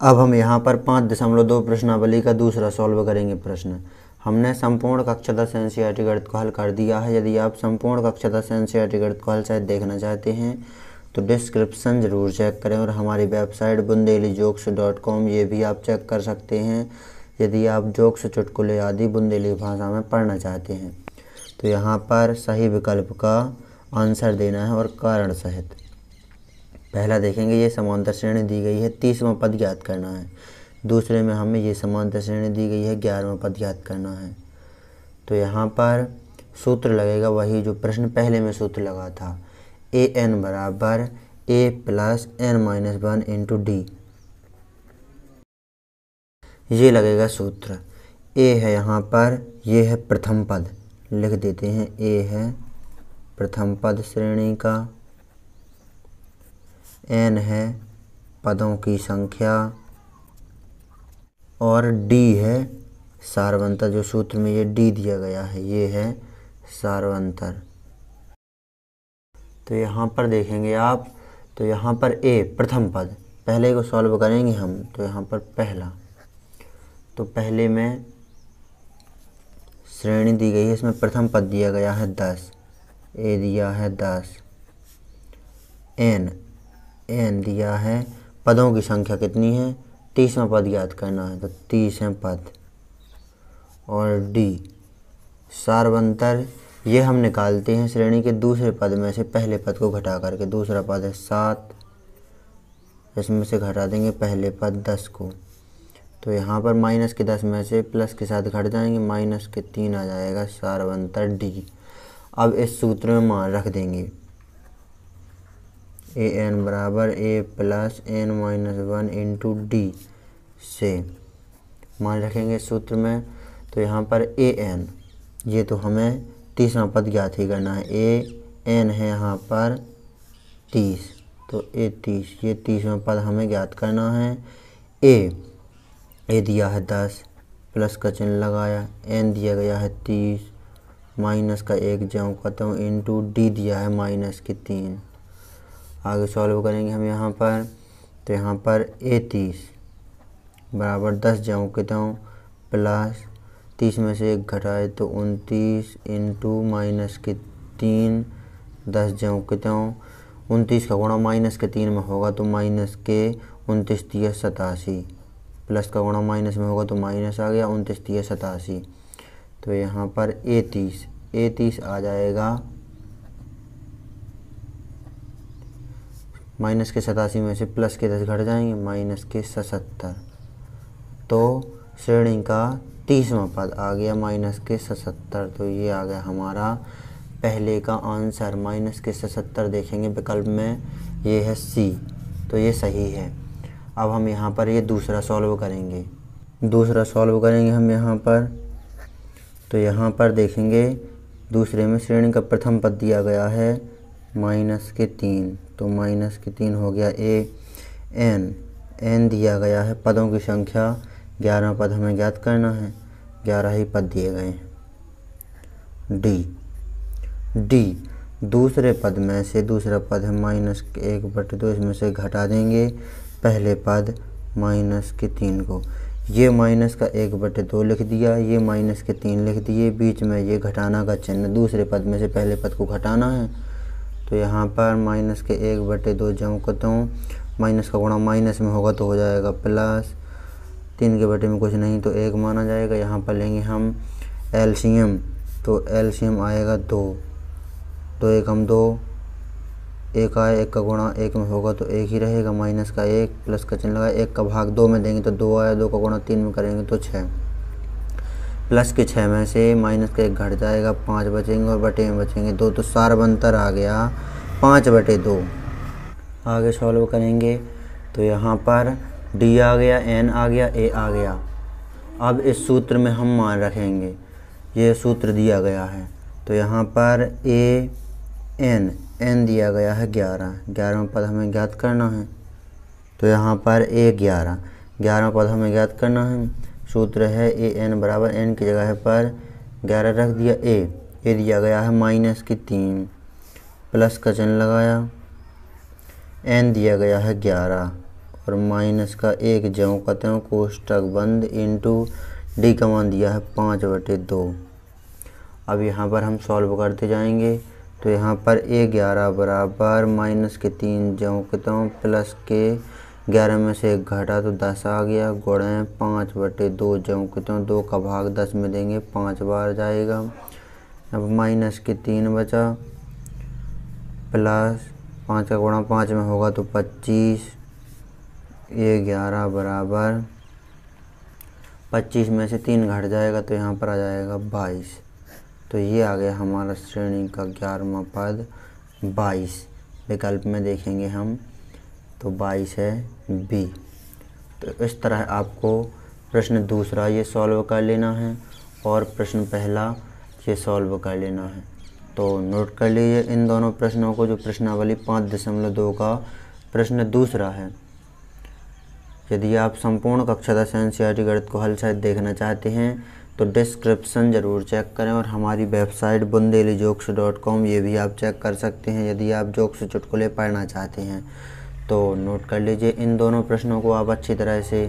अब हम यहाँ पर 5.2 प्रश्नावली का दूसरा सॉल्व करेंगे प्रश्न। हमने संपूर्ण कक्षा 10 एनसीईआरटी गणित को हल कर दिया है। यदि आप संपूर्ण कक्षा 10 एनसीईआरटी गणित को हल शायद देखना चाहते हैं तो डिस्क्रिप्शन ज़रूर चेक करें और हमारी वेबसाइट bundelijoks.com ये भी आप चेक कर सकते हैं यदि आप जोक्स चुटकुले आदि बुंदेली भाषा में पढ़ना चाहते हैं। तो यहाँ पर सही विकल्प का आंसर देना है और कारण सहित। पहला देखेंगे, ये समांतर श्रेणी दी गई है, 30वां पद ज्ञात करना है। दूसरे में हमें ये समांतर श्रेणी दी गई है, 11वां पद ज्ञात करना है। तो यहाँ पर सूत्र लगेगा वही जो प्रश्न पहले में सूत्र लगा था, an बराबर a plus n-1 into D, ये लगेगा सूत्र। a है यहाँ पर, ये है प्रथम पद, लिख देते हैं a है प्रथम पद श्रेणी का, n है पदों की संख्या और d है सारवंतर, जो सूत्र में ये d दिया गया है ये है सारवंतर। तो यहाँ पर देखेंगे आप, तो यहाँ पर a प्रथम पद, पहले को सॉल्व करेंगे हम। तो यहाँ पर पहला, तो पहले में श्रेणी दी गई है, इसमें प्रथम पद दिया गया है 10, a दिया है 10, n दिया है, पदों की संख्या कितनी है, 30वां पद ज्ञात करना है तो 30 है पद, और d सारवंतर, ये हम निकालते हैं श्रेणी के दूसरे पद में से पहले पद को घटा करके। दूसरा पद है 7, इसमें से घटा देंगे पहले पद 10 को, तो यहाँ पर माइनस के 10 में से प्लस के साथ घट जाएंगे, माइनस के 3 आ जाएगा सारवंतर d। अब इस सूत्र में मान रख देंगे, an बराबर a plus n-1 into D से मान रखेंगे सूत्र में। तो यहाँ पर an, ये तो हमें 30वां पद ज्ञात ही करना है, an है यहाँ पर 30, तो a 30, ये 30वां पद हमें ज्ञात करना है। a दिया है 10, प्लस का चिन्ह लगाया, n दिया गया है 30, माइनस का 1 ज्यों करता हूँ इंटू d दिया है माइनस के 3। आगे सॉल्व करेंगे हम यहाँ पर, तो यहाँ पर a 30 बराबर 10 ज्यों कहता हूँ प्लस 30 में से 1 घटाए तो 29 इंटू माइनस के 3, 10 ज्यों कहता हूँ 29 का गुणा माइनस के 3 में होगा तो माइनस के 29 तिया 87, प्लस का गुणा माइनस में होगा तो माइनस आ गया, 29 तिया 87। तो यहाँ पर a 30 आ जाएगा, माइनस के 87 में से प्लस के 10 घट जाएंगे, माइनस के 77। तो श्रेणी का 30वां पद आ गया माइनस के 77। तो ये आ गया हमारा पहले का आंसर, माइनस के 77 देखेंगे विकल्प में, ये है सी, तो ये सही है। अब हम यहाँ पर ये दूसरा सॉल्व करेंगे, हम यहाँ पर। तो यहाँ पर देखेंगे दूसरे में श्रेणी का प्रथम पद दिया गया है माइनस के 3, तो माइनस के 3 हो गया n दिया गया है, पदों की संख्या 11 पद हमें ज्ञात करना है, 11 ही पद दिए गए हैं। d दूसरे पद में से, दूसरा पद है माइनस के 1/2, इसमें से घटा देंगे पहले पद माइनस के 3 को, ये माइनस का 1/2 लिख दिया, ये माइनस के 3 लिख दिए, बीच में ये घटाना का चिन्ह, दूसरे पद में से पहले पद को घटाना है। तो यहाँ पर माइनस के 1/2 जमा करता हूँ, माइनस का गुणा माइनस में होगा तो हो जाएगा प्लस, 3 के बटे में कुछ नहीं तो 1 माना जाएगा। यहाँ पर लेंगे हम एलसीएम, तो एलसीएम आएगा 2, 2 एकम 2, 1 आए, 1 का गुणा 1 में होगा तो 1 ही रहेगा, माइनस का 1, प्लस का चिन्ह लगा, 1 का भाग 2 में देंगे तो 2 आया, 2 का गुणा 3 में करेंगे तो 6, प्लस के 6 में से माइनस का 1 घट जाएगा, 5 बचेंगे और बटे में बचेंगे 2, तो सारवंतर आ गया 5/2। आगे सॉल्व करेंगे, तो यहाँ पर d आ गया, n आ गया, a आ गया। अब इस सूत्र में हम मान रखेंगे, ये सूत्र दिया गया है, तो यहाँ पर n दिया गया है 11वां पद हमें ज्ञात करना है। तो यहाँ पर a 11वां पद हमें ज्ञात करना है। सूत्र है an बराबर n की जगह पर 11 रख दिया, a दिया गया है माइनस की 3, प्लस का चिन्ह लगाया, n दिया गया है 11 पर माइनस का 1 ज्यों का त्यों कोष्टक बंद इंटू डी का मान दिया है 5/2। अब यहाँ पर हम सॉल्व करते जाएंगे। तो यहाँ पर A11 बराबर माइनस के 3 ज्यों के त्यों प्लस के 11 में से 1 घटा तो 10 आ गया, गुणे 5/2 ज्यों के त्यों 2 का भाग 10 में देंगे 5 बार जाएगा। अब माइनस के 3 बचा प्लस 5 का गुणा 5 में होगा तो 25। A11 बराबर 25 में से 3 घट जाएगा तो यहाँ पर आ जाएगा 22। तो ये आ गया हमारा श्रेणी का 11वां पद 22। विकल्प में देखेंगे हम तो 22 है बी। तो इस तरह आपको प्रश्न दूसरा ये सॉल्व कर लेना है और प्रश्न पहला ये सॉल्व कर लेना है। तो नोट कर लीजिए इन दोनों प्रश्नों को। जो प्रश्नावली 5.2 का प्रश्न दूसरा है। यदि आप संपूर्ण कक्षा 10 NCERT गणित को हल सहित देखना चाहते हैं तो डिस्क्रिप्शन ज़रूर चेक करें और हमारी वेबसाइट bundelijokes.com ये भी आप चेक कर सकते हैं यदि आप जोक्स चुटकुले पढ़ना चाहते हैं। तो नोट कर लीजिए इन दोनों प्रश्नों को आप अच्छी तरह से